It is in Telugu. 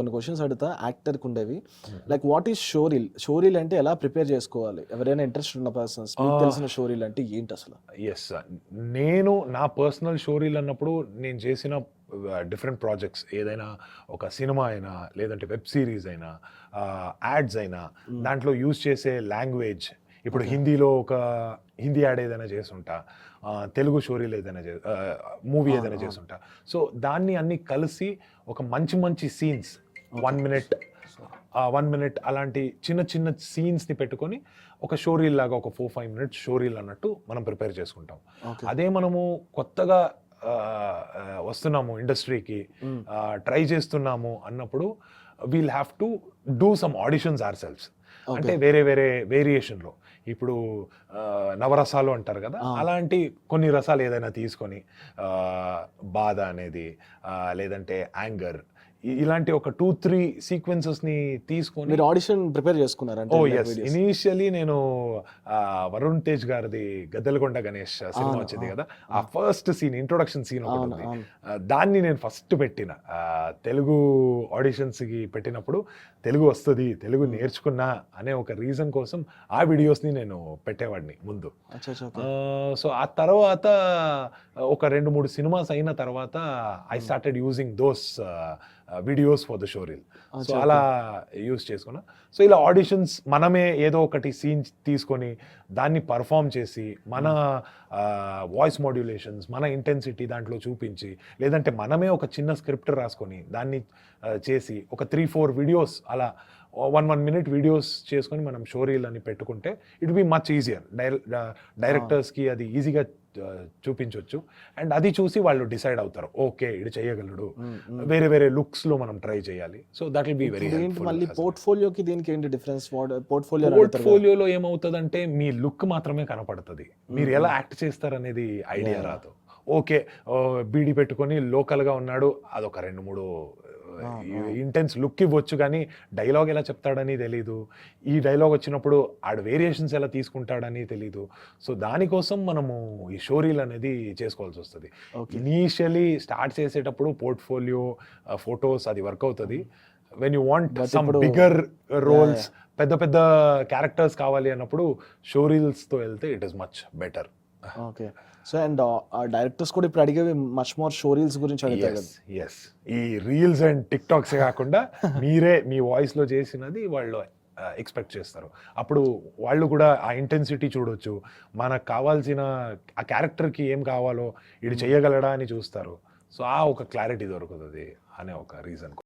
కొన్ని క్వశ్చన్స్ అడుగుతా యాక్టర్కి ఉండేవి. Like what is showreel? Showreel అంటే ఎలా ప్రిపేర్ చేసుకోవాలి? ఎవరైనా ఇంట్రెస్ట్ ఉన్న పర్సన్స్ మీకు తెలిసిన షోరీల్ అంటే ఏంటి అసలు? ఎస్, నేను నా పర్సనల్ షోరీల్ అన్నప్పుడు నేను చేసిన డిఫరెంట్ ప్రాజెక్ట్స్, ఏదైనా ఒక సినిమా అయినా లేదంటే వెబ్ సిరీస్ అయినా యాడ్స్ అయినా దాంట్లో యూజ్ చేసే లాంగ్వేజ్, ఇప్పుడు హిందీలో ఒక హిందీ యాడ్ ఏదైనా చేస్తుంటా, తెలుగు షోరీలు ఏదైనా మూవీ ఏదైనా చేస్తుంటా. సో దాన్ని అన్ని కలిసి ఒక మంచి మంచి సీన్స్ 1 మినిట్ అలాంటి చిన్న చిన్న సీన్స్ని పెట్టుకొని ఒక షోరీల్ లాగా ఒక 4-5 మినిట్స్ షోరీల్ అన్నట్టు మనం ప్రిపేర్ చేసుకుంటాం. అదే మనము కొత్తగా వస్తున్నాము ఇండస్ట్రీకి, ట్రై చేస్తున్నాము అన్నప్పుడు we'll have to do some auditions ourselves. అంటే వేరే వేరే వేరియేషన్లో, ఇప్పుడు నవరసాలు అంటారు కదా, అలాంటి కొన్ని రసాలు ఏదైనా తీసుకొని, బాధ అనేది లేదంటే యాంగర్, ఇలాంటి ఒక 2-3 సీక్వెన్సెస్ని తీసుకొని. మీరు ఆడిషన్ ప్రిపేర్ చేసుకున్నారంటే? ఓ ఎస్, ఇనీషియలీ నేను వరుణ్ తేజ్ గారిది గద్దెలకొండ గణేష్ సినిమా వచ్చింది కదా, ఆ ఫస్ట్ సీన్, ఇంట్రొడక్షన్ సీన్ ఒకటి ఉంది, దాన్ని నేను ఫస్ట్ పెట్టిన తెలుగు ఆడిషన్స్కి పెట్టినప్పుడు. తెలుగు వస్తుంది, తెలుగు నేర్చుకున్నా అనే ఒక రీజన్ కోసం ఆ వీడియోస్ని నేను పెట్టేవాడిని ముందు. సో ఆ తర్వాత ఒక 2-3 సినిమాస్ అయిన తర్వాత I started using those videos for the showreel. So అలా యూజ్ చేసుకున్నా. సో ఇలా ఆడిషన్స్ మనమే ఏదో ఒకటి సీన్ తీసుకొని దాన్ని పర్ఫామ్ చేసి, మన వాయిస్ మాడ్యులేషన్స్, మన ఇంటెన్సిటీ దాంట్లో చూపించి, లేదంటే మనమే ఒక చిన్న స్క్రిప్ట్ రాసుకొని దాన్ని చేసి ఒక 3-4 వీడియోస్ అలా 1 మినిట్ వీడియోస్ చేసుకొని మనం షోరీల్ అని పెట్టుకుంటే ఇట్ బి మచ్ ఈజియర్. డైరెక్టర్స్కి అది ఈజీగా చూపించవచ్చు. అండ్ అది చూసి వాళ్ళు డిసైడ్ అవుతారు, ఓకే ఇది చేయగలడు, వేరే వేరే లుక్స్లో మనం ట్రై చేయాలి. So that will be very helpful. మళ్ళీ పోర్ట్ఫోలియోకి దీనికి ఏంటి డిఫరెన్స్? పోర్ట్ఫోలియోలో ఏమవుతుందంటే మీ లుక్ మాత్రమే కనపడుతుంది, మీరు ఎలా యాక్ట్ చేస్తారనేది ఐడియా రాదు. ఓకే, బీడీ పెట్టుకొని లోకల్గా ఉన్నాడు, అదొక 2-3 ఇంటెన్స్ లుక్ ఇవ్వచ్చు, కానీ డైలాగ్ ఎలా చెప్తాడని తెలీదు, ఈ డైలాగ్ వచ్చినప్పుడు ఆడు వేరియేషన్స్ ఎలా తీసుకుంటాడని తెలీదు. సో దానికోసం మనము ఈ షోరీల్ అనేది చేసుకోవాల్సి వస్తుంది. ఇనీషియలీ స్టార్ట్ చేసేటప్పుడు పోర్ట్ఫోలియో, ఫొటోస్ అది వర్క్ అవుతుంది. When you want some bigger roles, పెద్ద పెద్ద క్యారెక్టర్స్ కావాలి అన్నప్పుడు షోరీల్స్తో వెళ్తే it is much better. Okay. So and directors కూడా ఇప్పుడు అడిగేవి మచ్ మోర్ షోరీల్స్ గురించి అడుగుతారు కదా. ఎస్, ఈ రీల్స్ అండ్ టిక్టాక్స్ కాకుండా మీరే మీ వాయిస్లో చేసినది వాళ్ళు ఎక్స్పెక్ట్ చేస్తారు. అప్పుడు వాళ్ళు కూడా ఆ ఇంటెన్సిటీ చూడొచ్చు, మనకు కావాల్సిన ఆ క్యారెక్టర్కి ఏం కావాలో ఇది చేయగలడా అని చూస్తారు. సో ఆ ఒక క్లారిటీ దొరుకుతుంది అనే ఒక రీజన్.